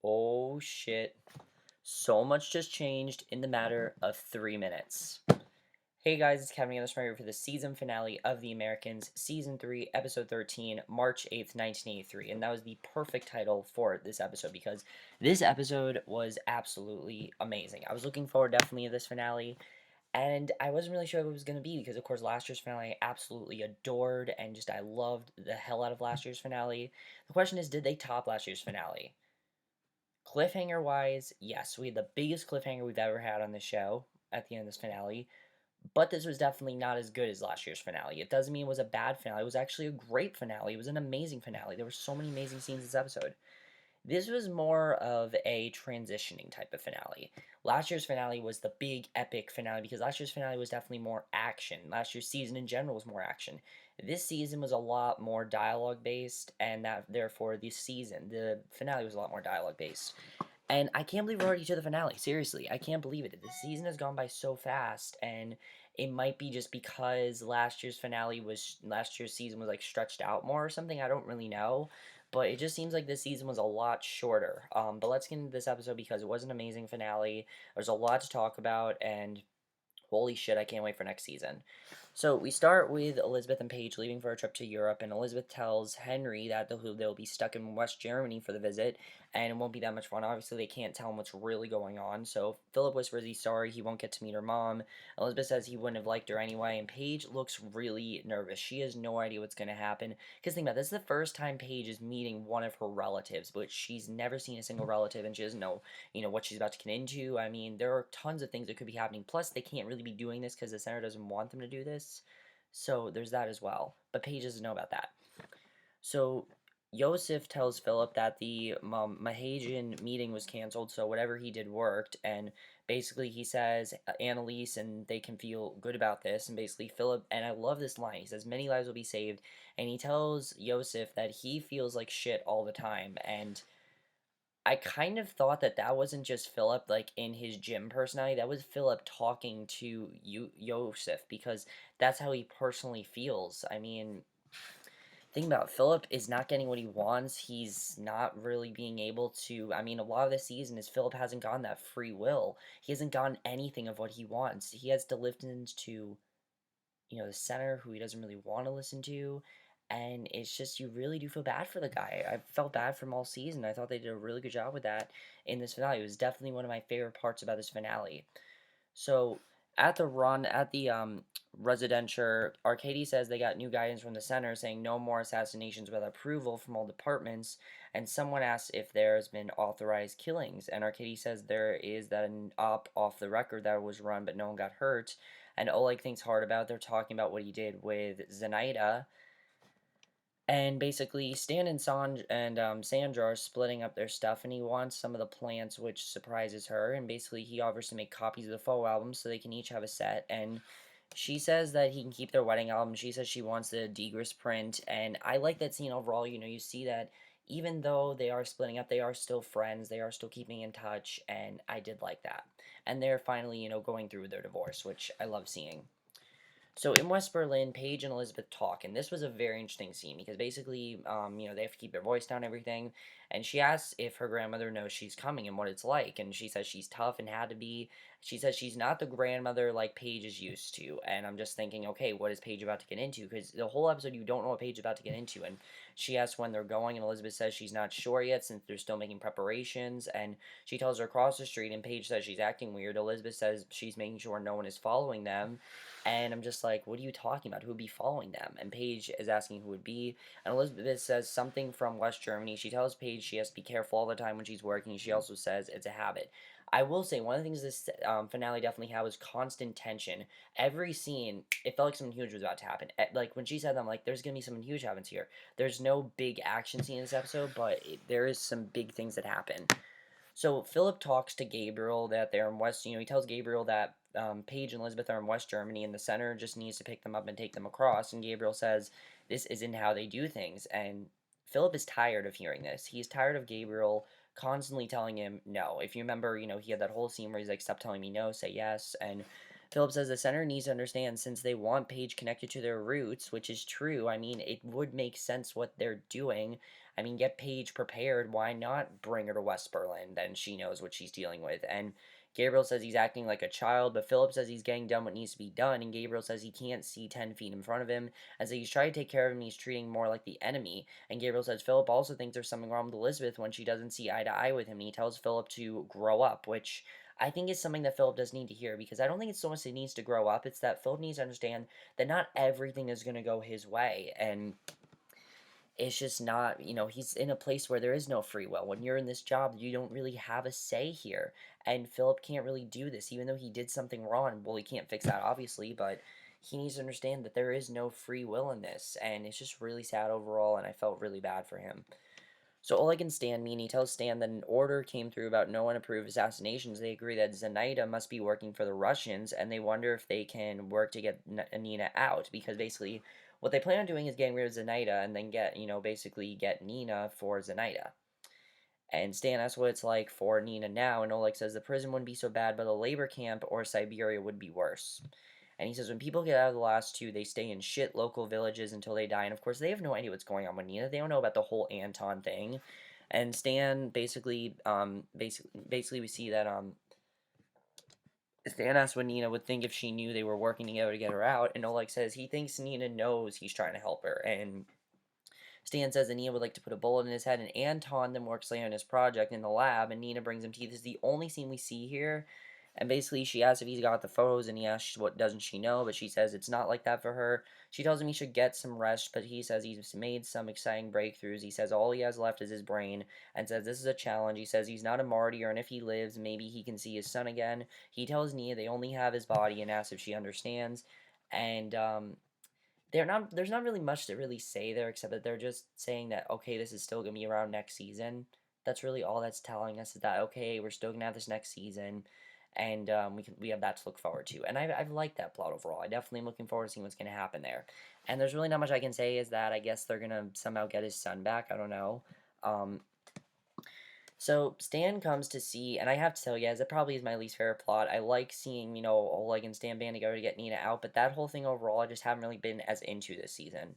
Oh shit. So much just changed in the matter of 3 minutes. Hey guys, it's Kevin again for the season finale of The Americans, Season 3, Episode 13, March 8th, 1983. And that was the perfect title for this episode because this episode was absolutely amazing. I was looking forward definitely to this finale, and I wasn't really sure what it was going to be because, of course, last year's finale I absolutely adored, and just I loved the hell out of last year's finale. The question is, did they top last year's finale? Cliffhanger wise, yes, we had the biggest cliffhanger we've ever had on the show at the end of this finale, but this was definitely not as good as last year's finale. It doesn't mean it was a bad finale. It was actually a great finale. It was an amazing finale. There were so many amazing scenes this episode. This was more of a transitioning type of finale. Last year's finale was the big epic finale because last year's finale was definitely more action. Last year's season in general was more action. This season was a lot more dialogue based, and that therefore the finale was a lot more dialogue based. And I can't believe we're already to the finale. Seriously, I can't believe it. The season has gone by so fast, and it might be just because last year's season was like stretched out more or something. I don't really know, but it just seems like this season was a lot shorter. But let's get into this episode because it was an amazing finale. There's a lot to talk about, and holy shit, I can't wait for next season. So we start with Elizabeth and Paige leaving for a trip to Europe, and Elizabeth tells Henry that they'll be stuck in West Germany for the visit, and it won't be that much fun. Obviously, they can't tell him what's really going on, so Philip whispers he's sorry he won't get to meet her mom. Elizabeth says he wouldn't have liked her anyway, and Paige looks really nervous. She has no idea what's going to happen, because think about it, this is the first time Paige is meeting one of her relatives, but she's never seen a single relative, and she doesn't know, what she's about to get into. I mean, there are tons of things that could be happening, plus they can't really be doing this because the center doesn't want them to do this. So there's that as well. But Paige doesn't know about that. So Yosef tells Philip that the Mahajan meeting was canceled, so whatever he did worked, and basically he says Annalise and they can feel good about this, and basically Philip, and I love this line, he says many lives will be saved, and he tells Yosef that he feels like shit all the time, and I kind of thought that that wasn't just Philip, like, in his gym personality. That was Philip talking to Yosef because that's how he personally feels. I mean, think about it, Philip is not getting what he wants. He's not really being able to. I mean, a lot of the season is Philip hasn't gotten that free will. He hasn't gotten anything of what he wants. He has to listen to, the center who he doesn't really want to listen to. And it's just, you really do feel bad for the guy. I felt bad for him all season. I thought they did a really good job with that in this finale. It was definitely one of my favorite parts about this finale. So at the residential, Arcady says they got new guidance from the center saying no more assassinations without approval from all departments, and someone asks if there's been authorized killings, and Arcady says there is that an op off the record that was run but no one got hurt, and Oleg thinks hard about it. They're talking about what he did with Zenaida, and basically, Stan and Sandra are splitting up their stuff, and he wants some of the plants, which surprises her. And basically, he offers to make copies of the photo albums so they can each have a set. And she says that he can keep their wedding album. She says she wants the Degris print, and I like that scene overall. You see that even though they are splitting up, they are still friends. They are still keeping in touch, and I did like that. And they're finally, going through their divorce, which I love seeing. So in West Berlin, Paige and Elizabeth talk, and this was a very interesting scene because basically, they have to keep their voice down and everything. And she asks if her grandmother knows she's coming and what it's like, and she says she's tough and had to be. She says she's not the grandmother like Paige is used to, and I'm just thinking, okay, what is Paige about to get into? Because the whole episode you don't know what Paige is about to get into, and she asks when they're going, and Elizabeth says she's not sure yet since they're still making preparations, and she tells her across the street, and Paige says she's acting weird. Elizabeth says she's making sure no one is following them. And I'm just like, what are you talking about? Who would be following them? And Paige is asking who would be. And Elizabeth says something from West Germany. She tells Paige she has to be careful all the time when she's working. She also says it's a habit. I will say, one of the things this finale definitely had was constant tension. Every scene, it felt like something huge was about to happen. Like, when she said that, I'm like, there's going to be something huge happens here. There's no big action scene in this episode, but there is some big things that happen. So Philip talks to Gabriel that they're in West. He tells Gabriel that Paige and Elizabeth are in West Germany, and the center just needs to pick them up and take them across. And Gabriel says this isn't how they do things. And Philip is tired of hearing this. He's tired of Gabriel constantly telling him no. If you remember, he had that whole scene where he's like, "Stop telling me no, say yes." And Philip says the center needs to understand since they want Paige connected to their roots, which is true. I mean, it would make sense what they're doing. I mean, get Paige prepared. Why not bring her to West Berlin? Then she knows what she's dealing with. And Gabriel says he's acting like a child, but Phillip says he's getting done what needs to be done, and Gabriel says he can't see 10 feet in front of him, and so he's trying to take care of him, he's treating him more like the enemy. And Gabriel says Phillip also thinks there's something wrong with Elizabeth when she doesn't see eye to eye with him, and he tells Phillip to grow up, which I think is something that Phillip does need to hear, because I don't think it's so much that he needs to grow up, it's that Phillip needs to understand that not everything is going to go his way, and it's just not, he's in a place where there is no free will. When you're in this job, you don't really have a say here. And Philip can't really do this, even though he did something wrong. Well, he can't fix that, obviously, but he needs to understand that there is no free will in this. And it's just really sad overall, and I felt really bad for him. So Oleg and Stan meet, and he tells Stan that an order came through about no one approved assassinations. They agree that Zenaida must be working for the Russians, and they wonder if they can work to get Nina out, because basically what they plan on doing is getting rid of Zenaida and then basically get Nina for Zenaida. And Stan asks what it's like for Nina now, and Oleg says the prison wouldn't be so bad, but a labor camp or Siberia would be worse. And he says when people get out of the last two, they stay in shit local villages until they die. And of course, they have no idea what's going on with Nina. They don't know about the whole Anton thing. And Stan basically we see that Stan asks what Nina would think if she knew they were working together to get her out, and Oleg says he thinks Nina knows he's trying to help her. And Stan says that Nina would like to put a bullet in his head, and Anton then works late on his project in the lab, and Nina brings him tea. This is the only scene we see here. And basically, she asks if he's got the photos, and he asks what doesn't she know, but she says it's not like that for her. She tells him he should get some rest, but he says he's made some exciting breakthroughs. He says all he has left is his brain, and says this is a challenge. He says he's not a martyr, and if he lives, maybe he can see his son again. He tells Nina they only have his body, and asks if she understands. And there's not really much to really say there, except that they're just saying that okay, this is still gonna be around next season. That's really all that's telling us, is that okay, we're still gonna have this next season, and we have that to look forward to. And I've liked that plot overall. I definitely am looking forward to seeing what's gonna happen there. And there's really not much I can say, is that I guess they're gonna somehow get his son back. I don't know. Um, so Stan comes to see, and I have to tell you guys, it probably is my least favorite plot. I like seeing, Oleg and Stan band together to get Nina out, but that whole thing overall, I just haven't really been as into this season.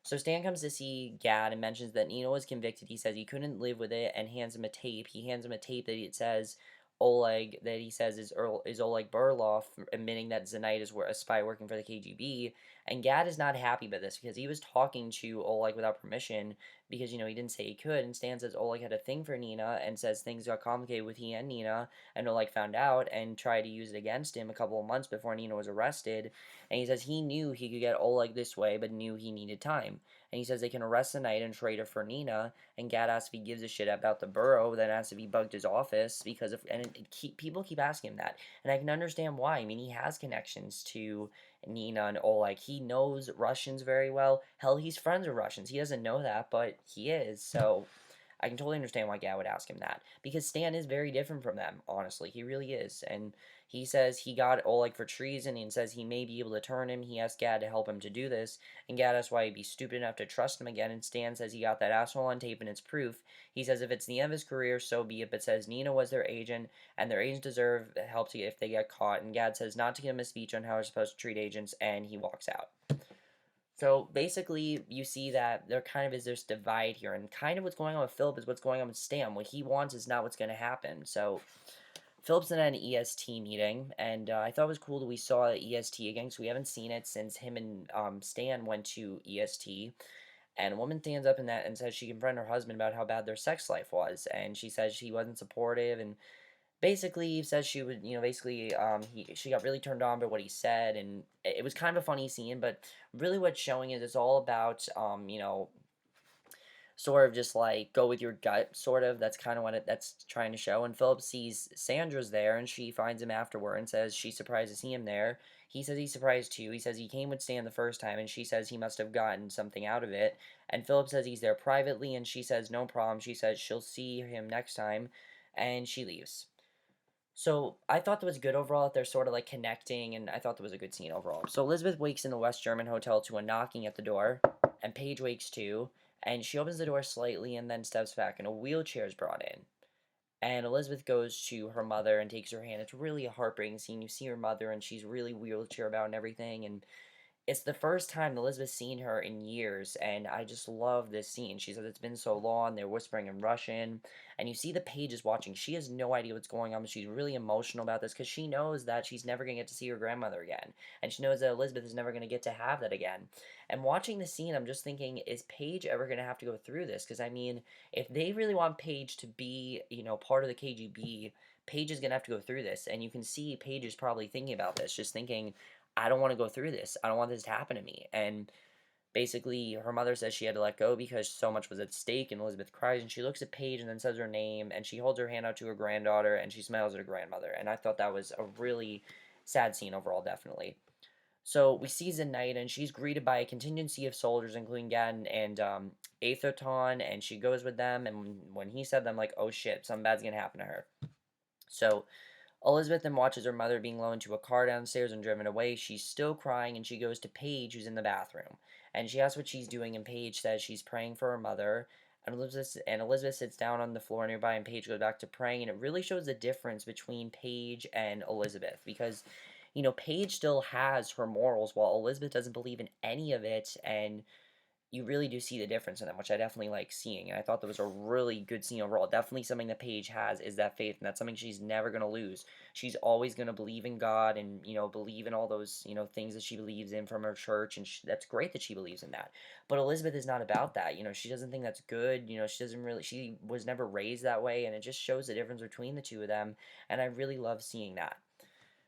So Stan comes to see Gadd and mentions that Nino was convicted. He says he couldn't live with it, and hands him a tape. He hands him a tape that it says Oleg, that he says is Oleg Burloff, admitting that Zenite is a spy working for the KGB. And Gadd is not happy about this, because he was talking to Oleg without permission, because he didn't say he could. And Stan says Oleg had a thing for Nina, and says things got complicated with he and Nina, and Oleg found out and tried to use it against him a couple of months before Nina was arrested. And he says he knew he could get Oleg this way, but knew he needed time. And he says they can arrest the knight and trade her for Nina. And Gadd asks if he gives a shit about the borough, then asks if he bugged his office, because people keep asking him that. And I can understand why. I mean, he has connections to Nina and Oleg. He knows Russians very well. Hell, he's friends with Russians. He doesn't know that, but he is. So I can totally understand why Gadd would ask him that, because Stan is very different from them, honestly. He really is. And he says he got Oleg for treason, and says he may be able to turn him. He asked Gadd to help him to do this, and Gadd asks why he'd be stupid enough to trust him again, and Stan says he got that asshole on tape and it's proof. He says if it's the end of his career, so be it, but says Nina was their agent, and their agents deserve help if they get caught, and Gadd says not to give him a speech on how we're supposed to treat agents, and he walks out. So basically, you see that there kind of is this divide here, and kind of what's going on with Philip is what's going on with Stan. What he wants is not what's going to happen. So Philip's in an EST meeting, and I thought it was cool that we saw EST again, because we haven't seen it since him and Stan went to EST. And a woman stands up in that and says she confronted her husband about how bad their sex life was, and she says he wasn't supportive, and basically says she would, she got really turned on by what he said, and it was kind of a funny scene, but really what's showing is it's all about, sort of just like go with your gut, sort of. That's kind of what that's trying to show. And Philip sees Sandra's there, and she finds him afterward and says she's surprised to see him there. He says he's surprised too. He says he came with Stan the first time, and she says he must have gotten something out of it. And Philip says he's there privately, and she says no problem. She says she'll see him next time, and she leaves. So I thought that was good overall, that they're sort of like connecting, and I thought that was a good scene overall. So Elizabeth wakes in the West German hotel to a knocking at the door, and Paige wakes too, and she opens the door slightly and then steps back, and a wheelchair is brought in. And Elizabeth goes to her mother and takes her hand. It's really a heartbreaking scene. You see her mother, and she's really wheelchair bound and everything, and it's the first time Elizabeth's seen her in years, and I just love this scene. She says it's been so long, they're whispering in Russian, and you see the pages watching. She has no idea what's going on, but she's really emotional about this because she knows that she's never going to get to see her grandmother again, and she knows that Elizabeth is never going to get to have that again. And watching the scene, I'm just thinking, is Paige ever going to have to go through this? Because, I mean, if they really want Paige to be, part of the KGB, Paige is going to have to go through this, and you can see Paige is probably thinking about this, just thinking, I don't want to go through this. I don't want this to happen to me. And basically, her mother says she had to let go because so much was at stake. And Elizabeth cries and she looks at Paige and then says her name. And she holds her hand out to her granddaughter and she smiles at her grandmother. And I thought that was a really sad scene overall, definitely. So we see Zenaida and she's greeted by a contingency of soldiers, including Gadd and Atherton. And she goes with them. And when he said them, like, oh shit, something bad's going to happen to her. So Elizabeth then watches her mother being loaned to a car downstairs and driven away. She's still crying and she goes to Paige, who's in the bathroom. And she asks what she's doing, and Paige says she's praying for her mother. And Elizabeth sits down on the floor nearby, and Paige goes back to praying. And it really shows the difference between Paige and Elizabeth because, Paige still has her morals while Elizabeth doesn't believe in any of it. And you really do see the difference in them, which I definitely like seeing. And I thought that was a really good scene overall. Definitely something that Paige has is that faith, and that's something she's never going to lose. She's always going to believe in God and, believe in all those, things that she believes in from her church. And that's great that she believes in that. But Elizabeth is not about that. She doesn't think that's good. She was never raised that way. And it just shows the difference between the two of them. And I really love seeing that.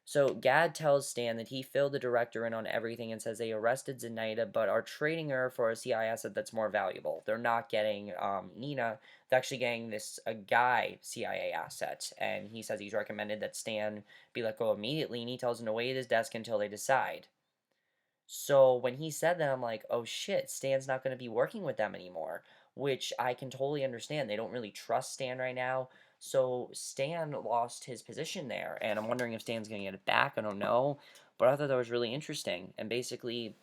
So Gadd tells Stan that he filled the director in on everything and says they arrested Zenaida but are trading her for a CIA asset that's more valuable. They're not getting Nina. They're actually getting this a guy CIA asset. And he says he's recommended that Stan be let go immediately, and he tells him to wait at his desk until they decide. So when he said that, I'm like, oh shit, Stan's not going to be working with them anymore, which I can totally understand. They don't really trust Stan right now. So Stan lost his position there, and I'm wondering if Stan's going to get it back. I don't know. But I thought that was really interesting. And basically,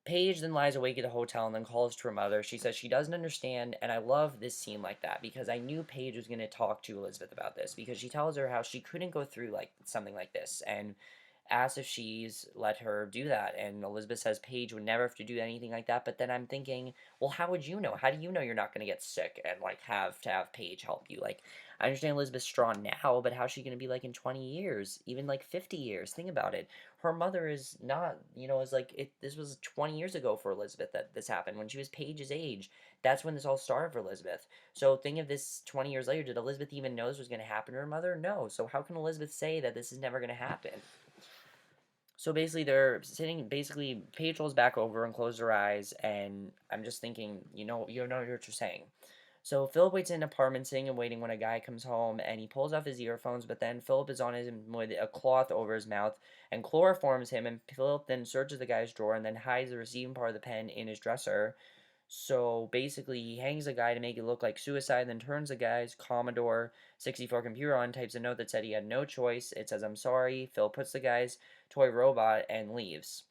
Paige then lies awake at the hotel and then calls to her mother. She says she doesn't understand, and I love this scene like that because I knew Paige was going to talk to Elizabeth about this because she tells her how she couldn't go through like something like this and asks if she's let her do that. And Elizabeth says Paige would never have to do anything like that. But then I'm thinking, well, how would you know? How do you know you're not going to get sick and like have to have Paige help you? Like, I understand Elizabeth's strong now, but how's she going to be like in 20 years, even like 50 years? Think about it. Her mother is not, is like it. This was 20 years ago for Elizabeth that this happened when she was Paige's age. That's when this all started for Elizabeth. So think of this 20 years later. Did Elizabeth even know this was going to happen to her mother? No. So how can Elizabeth say that this is never going to happen? So basically, they're sitting. Basically, Paige rolls back over and closes her eyes, and I'm just thinking, you know what you're saying. So Philip waits in an apartment, sitting and waiting when a guy comes home, and he pulls off his earphones. But then Philip is on him with a cloth over his mouth and chloroforms him. And Philip then searches the guy's drawer and then hides the receiving part of the pen in his dresser. So basically, he hangs the guy to make it look like suicide, then turns the guy's Commodore 64 computer on, types a note that said he had no choice. It says, I'm sorry. Phil puts the guy's toy robot and leaves.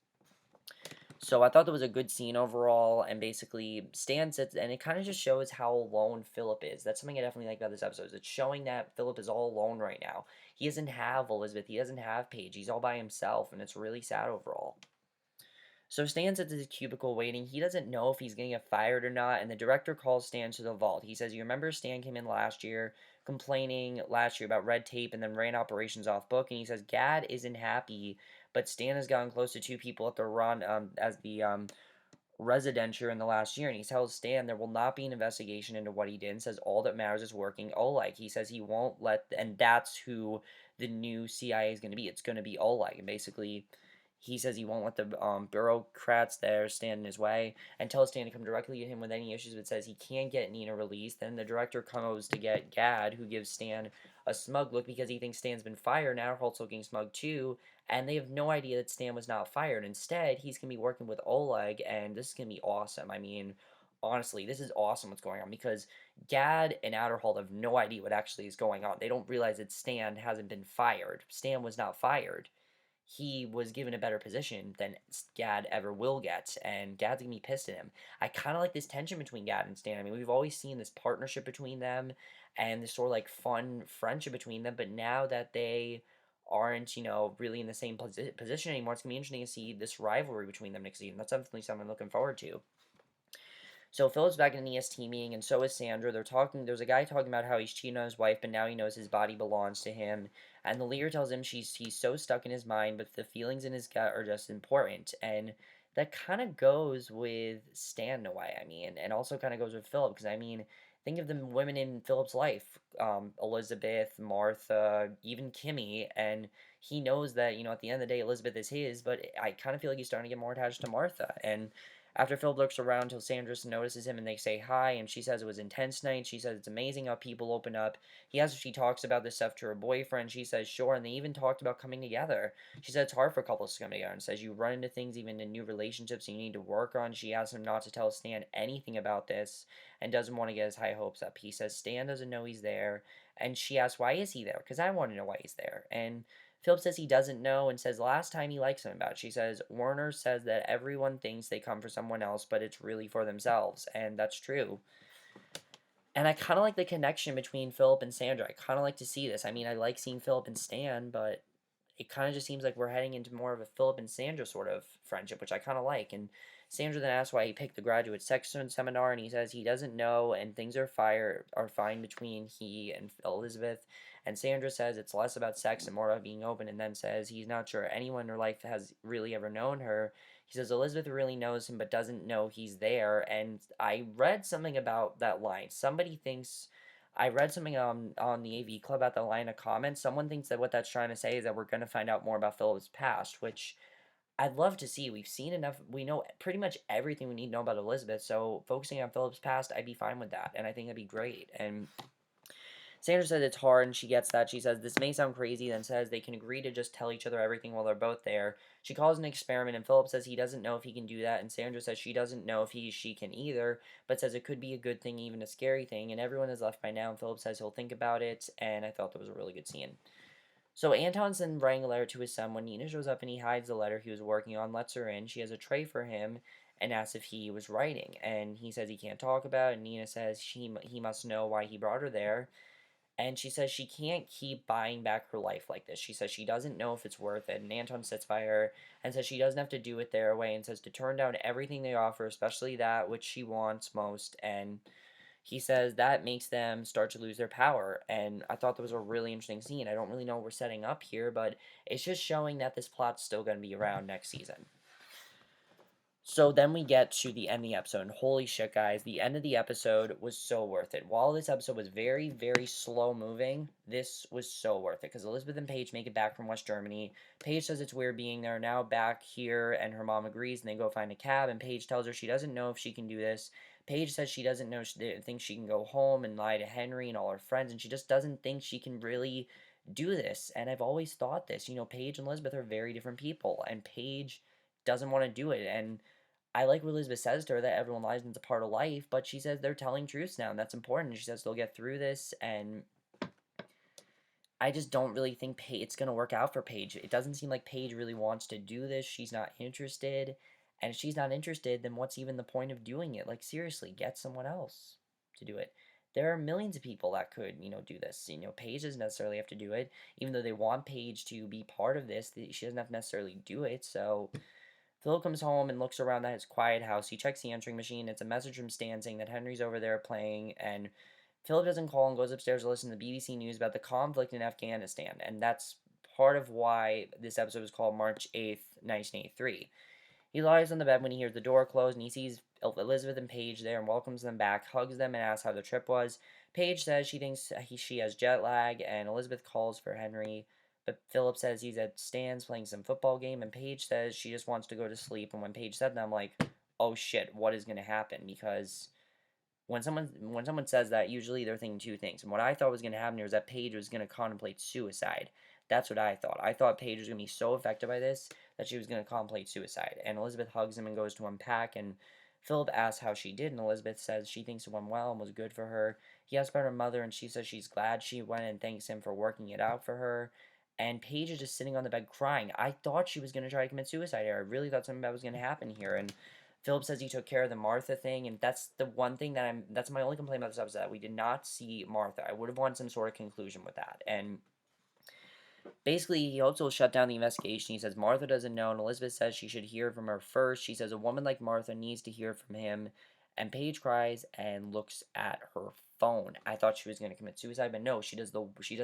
So I thought that was a good scene overall, and basically Stan sits, and it kind of just shows how alone Philip is. That's something I definitely like about this episode. It's showing that Philip is all alone right now. He doesn't have Elizabeth. He doesn't have Paige. He's all by himself, and it's really sad overall. So Stan sits at his cubicle waiting. He doesn't know if he's going to get fired or not, and the director calls Stan to the vault. He says, you remember Stan came in last year complaining last year about red tape and then ran operations off book, and he says Gadd isn't happy, but Stan has gotten close to two people at the run as the residential in the last year, and he tells Stan there will not be an investigation into what he did and says all that matters is working Oleg. He says he won't let, and that's who the new CIA is going to be. It's going to be Oleg, and basically he says he won't let the bureaucrats there stand in his way and tells Stan to come directly to him with any issues, but says he can't get Nina released. Then the director comes to get Gadd, who gives Stan a smug look because he thinks Stan's been fired. Now Holt's looking smug too, and they have no idea that Stan was not fired. Instead, he's going to be working with Oleg, and this is going to be awesome. I mean, honestly, this is awesome what's going on because Gadd and Outerhold have no idea what actually is going on. They don't realize that Stan hasn't been fired. Stan was not fired. He was given a better position than Gadd ever will get, and Gadd's gonna be pissed at him. I kind of like this tension between Gadd and Stan. I mean, we've always seen this partnership between them and this sort of like fun friendship between them, but now that they aren't, really in the same position anymore. It's going to be interesting to see this rivalry between them next season. That's definitely something I'm looking forward to. So Philip's back in an EST meeting, and so is Sandra. They're talking. There's a guy talking about how he's cheating on his wife, but now he knows his body belongs to him. And the leader tells him he's so stuck in his mind, but the feelings in his gut are just important. And that kind of goes with Stan in a way. I mean, and also kind of goes with Philip, because I mean, think of the women in Philip's life, Elizabeth, Martha, even Kimmy, and he knows that at the end of the day, Elizabeth is his. But I kind of feel like he's starting to get more attached to Martha, and after Philip looks around until Sandra notices him and they say hi, and she says it was intense night. She says it's amazing how people open up. He asks if she talks about this stuff to her boyfriend. She says sure, and they even talked about coming together. She said it's hard for couples to come together and says you run into things even in new relationships you need to work on. She asks him not to tell Stan anything about this and doesn't want to get his high hopes up. He says Stan doesn't know he's there, and she asks why is he there? Because I want to know why he's there. And Philip says he doesn't know and says last time he likes him about it. She says Werner says that everyone thinks they come for someone else, but it's really for themselves, and that's true. And I kind of like the connection between Philip and Sandra. I kind of like to see this. I mean, I like seeing Philip and Stan, but it kind of just seems like we're heading into more of a Philip and Sandra sort of friendship, which I kind of like. And Sandra then asks why he picked the graduate sex seminar, and he says he doesn't know, and things are fine between he and Elizabeth. And Sandra says it's less about sex and more about being open, and then says he's not sure anyone in her life has really ever known her. He says Elizabeth really knows him but doesn't know he's there, and I read something about that line. Somebody thinks I read something on the AV Club about the line of comments. Someone thinks that what that's trying to say is that we're going to find out more about Philip's past, which I'd love to see. We've seen enough. We know pretty much everything we need to know about Elizabeth, so focusing on Philip's past, I'd be fine with that, and I think that'd be great. And Sandra says it's hard, and she gets that. She says this may sound crazy, then says they can agree to just tell each other everything while they're both there. She calls an experiment, and Philip says he doesn't know if he can do that, and Sandra says she doesn't know if she can either, but says it could be a good thing, even a scary thing, and everyone is left by now, and Philip says he'll think about it, and I thought that was a really good scene. So Anton's then writing a letter to his son when Nina shows up, and he hides the letter he was working on, lets her in. She has a tray for him, and asks if he was writing, and he says he can't talk about it, and Nina says he must know why he brought her there. And she says she can't keep buying back her life like this. She says she doesn't know if it's worth it. And Anton sits by her and says she doesn't have to do it their way and says to turn down everything they offer, especially that which she wants most. And he says that makes them start to lose their power. And I thought that was a really interesting scene. I don't really know what we're setting up here, but it's just showing that this plot's still going to be around next season. So then we get to the end of the episode, and holy shit, guys, the end of the episode was so worth it. While this episode was very, very slow moving, this was so worth it, because Elizabeth and Paige make it back from West Germany. Paige says it's weird being there, now back here, and her mom agrees, and they go find a cab, and Paige tells her she doesn't know if she can do this. Paige says she doesn't know, she thinks she can go home and lie to Henry and all her friends, and she just doesn't think she can really do this, and I've always thought this, Paige and Elizabeth are very different people, and Paige doesn't want to do it, and I like what Elizabeth says to her that everyone lies and it's a part of life, but she says they're telling truths now, and that's important. She says they'll get through this, and I just don't really think it's going to work out for Paige. It doesn't seem like Paige really wants to do this. She's not interested, and if she's not interested, then what's even the point of doing it? Like, seriously, get someone else to do it. There are millions of people that could, do this. Paige doesn't necessarily have to do it, even though they want Paige to be part of this. She doesn't have to necessarily do it, so Philip comes home and looks around at his quiet house. He checks the answering machine. It's a message from Stan saying that Henry's over there playing, and Philip doesn't call and goes upstairs to listen to the BBC News about the conflict in Afghanistan, and that's part of why this episode was called March 8th, 1983. He lies on the bed when he hears the door close, and he sees Elizabeth and Paige there and welcomes them back, hugs them, and asks how the trip was. Paige says she thinks she has jet lag, and Elizabeth calls for Henry. But Philip says he's at Stan's playing some football game, and Paige says she just wants to go to sleep. And when Paige said that, I'm like, oh shit, what is going to happen? Because when someone says that, usually they're thinking two things. And what I thought was going to happen here is that Paige was going to contemplate suicide. That's what I thought. I thought Paige was going to be so affected by this that she was going to contemplate suicide. And Elizabeth hugs him and goes to unpack, and Philip asks how she did, and Elizabeth says she thinks it went well and was good for her. He asks about her mother, and she says she's glad she went and thanks him for working it out for her. And Paige is just sitting on the bed crying. I thought she was going to try to commit suicide here. I really thought something bad was going to happen here. And Philip says he took care of the Martha thing, and that's the one thing that's my only complaint about this episode, that we did not see Martha. I would have wanted some sort of conclusion with that. And Basically, he hopes it will shut down the investigation. He says Martha doesn't know, and Elizabeth says she should hear from her first. She says a woman like Martha needs to hear from him, and Paige cries and looks at her phone. I thought she was going to commit suicide, but no, she does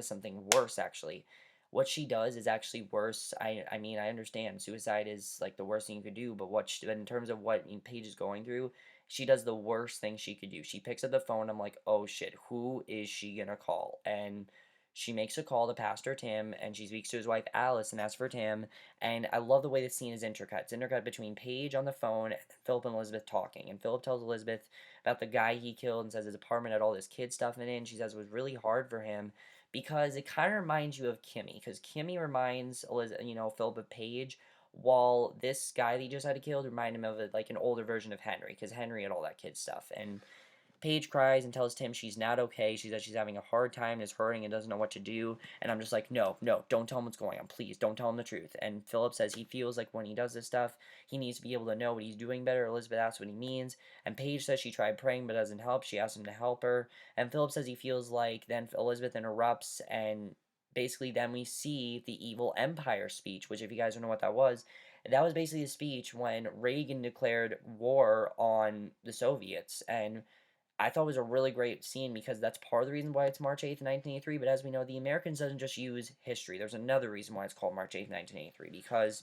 something worse actually. What she does is actually worse. I mean, I understand suicide is like the worst thing you could do, but but in terms of what Paige is going through, she does the worst thing she could do. She picks up the phone. I'm like, oh shit, who is she gonna call? And she makes a call to Pastor Tim, and she speaks to his wife Alice and asks for Tim. And I love the way the scene is intercut. It's intercut between Paige on the phone and Philip and Elizabeth talking. And Philip tells Elizabeth about the guy he killed and says his apartment had all this kid stuff in it. And she says it was really hard for him because it kind of reminds you of Kimmy, because Kimmy reminds Philip of Paige, while this guy that he just had to kill reminded him of like an older version of Henry, because Henry had all that kid stuff. And Paige cries and tells Tim she's not okay. She says she's having a hard time, is hurting, and doesn't know what to do. And I'm just like, no, no, don't tell him what's going on. Please, don't tell him the truth. And Philip says he feels like when he does this stuff, he needs to be able to know what he's doing better. Elizabeth asks what he means. And Paige says she tried praying but doesn't help. She asks him to help her. And Philip says he feels like then Elizabeth interrupts, and basically then we see the evil empire speech, which if you guys don't know what that was basically a speech when Reagan declared war on the Soviets. And I thought it was a really great scene because that's part of the reason why it's March 8th, 1983. But as we know, the Americans doesn't just use history. There's another reason why it's called March 8th, 1983, because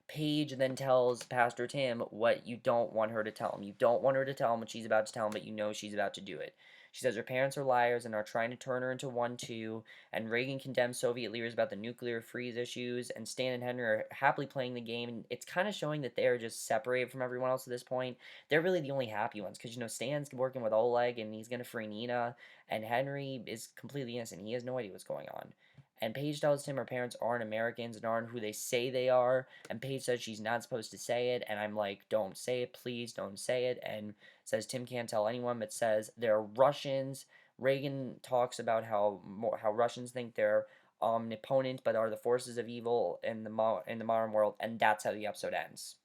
Paige then tells Pastor Tim what you don't want her to tell him. You don't want her to tell him what she's about to tell him, but you know she's about to do it. She says her parents are liars and are trying to turn her into one too. And Reagan condemns Soviet leaders about the nuclear freeze issues. And Stan and Henry are happily playing the game. And it's kind of showing that they're just separated from everyone else at this point. They're really the only happy ones because, Stan's working with Oleg and he's going to free Nina. And Henry is completely innocent. He has no idea what's going on. And Paige tells him her parents aren't Americans and aren't who they say they are. And Paige says she's not supposed to say it. And I'm like, don't say it, please don't say it. And says Tim can't tell anyone, but says they're Russians. Reagan talks about how Russians think they're omnipotent, but are the forces of evil in in the modern world. And that's how the episode ends.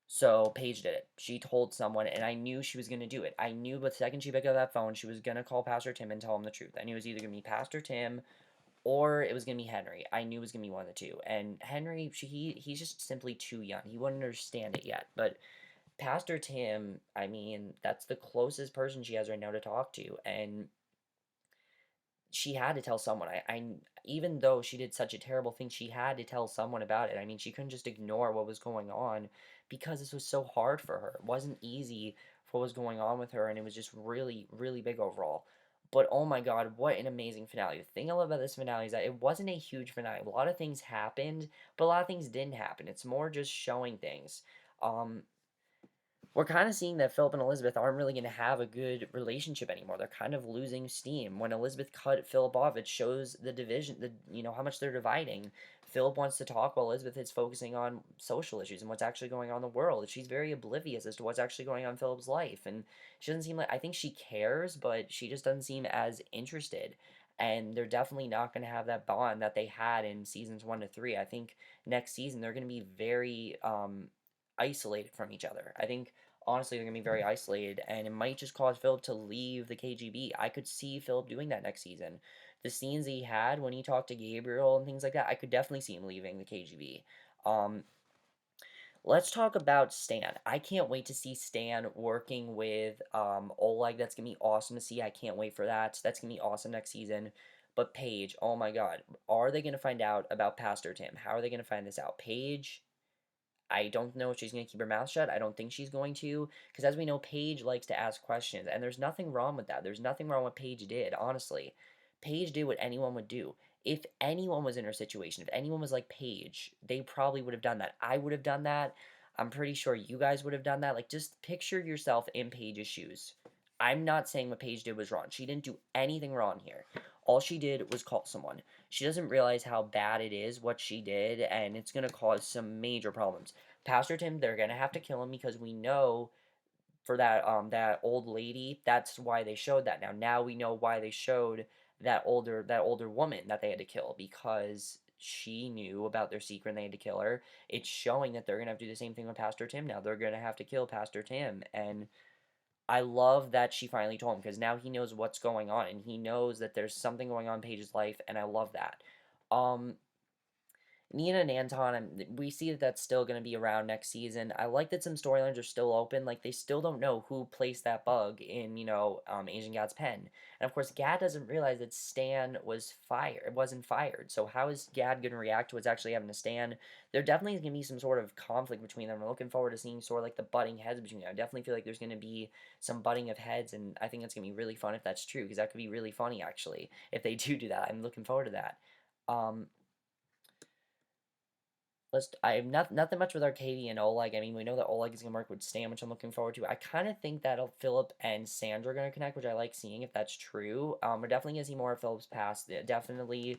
So Paige did it. She told someone, and I knew she was going to do it. I knew the second she picked up that phone, she was going to call Pastor Tim and tell him the truth. I knew it was either going to be Pastor Tim or it was gonna be Henry. I knew it was gonna be one of the two. And Henry, he's just simply too young. He wouldn't understand it yet. But Pastor Tim, I mean, that's the closest person she has right now to talk to, and she had to tell someone. I even though she did such a terrible thing, she had to tell someone about it. I mean, she couldn't just ignore what was going on because this was so hard for her. It wasn't easy for what was going on with her, and it was just really, really big overall. But oh my god, what an amazing finale. The thing I love about this finale is that it wasn't a huge finale. A lot of things happened, but a lot of things didn't happen. It's more just showing things. Um, we're kind of seeing that Philip and Elizabeth aren't really going to have a good relationship anymore. They're kind of losing steam. When Elizabeth cut Philip off, it shows the division, how much they're dividing. Philip wants to talk while Elizabeth is focusing on social issues and what's actually going on in the world. She's very oblivious as to what's actually going on in Philip's life. And she doesn't seem like, I think she cares, but she just doesn't seem as interested. And they're definitely not going to have that bond that they had in seasons 1 to 3. I think next season they're going to be very isolated from each other. I think honestly they're gonna be very isolated, and it might just cause Philip to leave the KGB. I could see Philip doing that next season. The scenes he had when he talked to Gabriel and things like that, I could definitely see him leaving the KGB. Um, let's talk about Stan. I can't wait to see Stan working with Oleg. That's gonna be awesome to see. I can't wait for that. That's gonna be awesome next season. But Paige, oh my God, are they gonna find out about Pastor Tim? How are they gonna find this out? Paige, I don't know if she's going to keep her mouth shut. I don't think she's going to, because as we know, Paige likes to ask questions, and there's nothing wrong with that. There's nothing wrong with what Paige did, honestly. Paige did what anyone would do. If anyone was in her situation, if anyone was like Paige, they probably would have done that. I would have done that. I'm pretty sure you guys would have done that. Like, just picture yourself in Paige's shoes. I'm not saying what Paige did was wrong. She didn't do anything wrong here. All she did was call someone. She doesn't realize how bad it is what she did, and it's going to cause some major problems. Pastor Tim, they're gonna have to kill him because we know for that old lady, that's why they showed that. Now we know why they showed that older woman that they had to kill, because she knew about their secret and they had to kill her. It's showing that they're gonna have to do the same thing with Pastor Tim now. They're gonna have to kill Pastor Tim, and I love that she finally told him because now he knows what's going on and he knows that there's something going on in Paige's life, and I love that. Nina and Anton, we see that that's still going to be around next season. I like that some storylines are still open. Like, they still don't know who placed that bug in, Asian Gadd's pen. And of course, Gadd doesn't realize that Stan wasn't fired. So how is Gadd going to react to what's actually happening to Stan? There definitely is going to be some sort of conflict between them. I'm looking forward to seeing sort of like the butting heads between them. I definitely feel like there's going to be some butting of heads, and I think that's going to be really fun if that's true, because that could be really funny, actually, if they do that. I'm looking forward to that. Um, I have nothing much with Arcadia and Oleg. I mean, we know that Oleg is gonna work with Stan, which I'm looking forward to. I kind of think that Philip and Sandra are gonna connect, which I like seeing if that's true. We're definitely gonna see more of Philip's past. Definitely,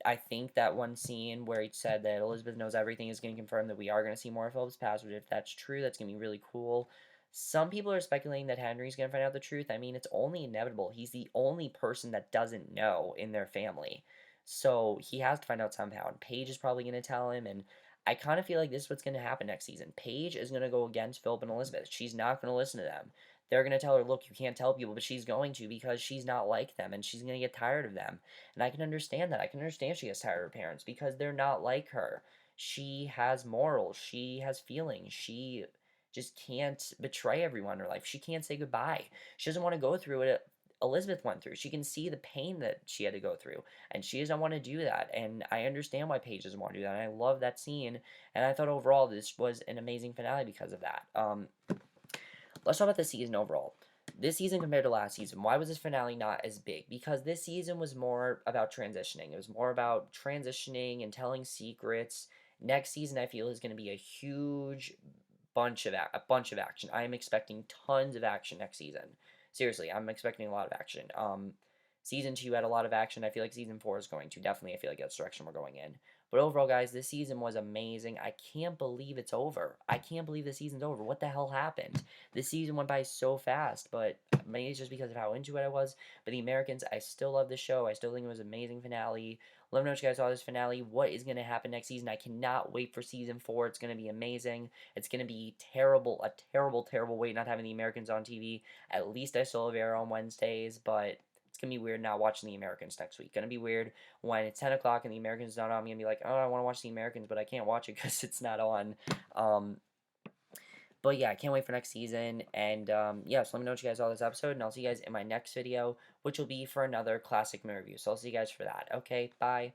I think that one scene where he said that Elizabeth knows everything is going to confirm that we are going to see more of Philip's past, which if that's true, that's going to be really cool. Some people are speculating that Henry's going to find out the truth. I mean, it's only inevitable. He's the only person that doesn't know in their family. So he has to find out somehow. And Paige is probably going to tell him. And I kind of feel like this is what's going to happen next season. Paige is going to go against Philip and Elizabeth. She's not going to listen to them. They're going to tell her, look, you can't tell people, but she's going to, because she's not like them and she's going to get tired of them. And I can understand that. I can understand she gets tired of her parents because they're not like her. She has morals. She has feelings. She just can't betray everyone in her life. She can't say goodbye. She doesn't want to go through what Elizabeth went through. She can see the pain that she had to go through, and she doesn't want to do that. And I understand why Paige doesn't want to do that. And I love that scene. And I thought overall this was an amazing finale because of that. Let's talk about the season overall. This season compared to last season, why was this finale not as big? Because this season was more about transitioning. It was more about transitioning and telling secrets. Next season, I feel, is going to be a huge bunch of action. I am expecting tons of action next season. Seriously, I'm expecting a lot of action. Season 2 had a lot of action. I feel like season 4 is going to. Definitely, I feel like that's the direction we're going in. But overall, guys, this season was amazing. I can't believe it's over. I can't believe the season's over. What the hell happened? This season went by so fast, but maybe it's just because of how into it I was. But the Americans, I still love the show. I still think it was an amazing finale. Let me know what you guys saw this finale. What is going to happen next season? I cannot wait for season 4. It's going to be amazing. It's going to be terrible, a terrible, terrible wait not having the Americans on TV. At least I still have Arrow on Wednesdays, but it's going to be weird not watching the Americans next week. Going to be weird when it's 10 o'clock and the Americans not on. I'm going to be like, oh, I want to watch the Americans, but I can't watch it because it's not on. But yeah, I can't wait for next season. And yeah, so let me know what you guys saw this episode, and I'll see you guys in my next video, which will be for another classic movie review. So I'll see you guys for that. Okay, bye.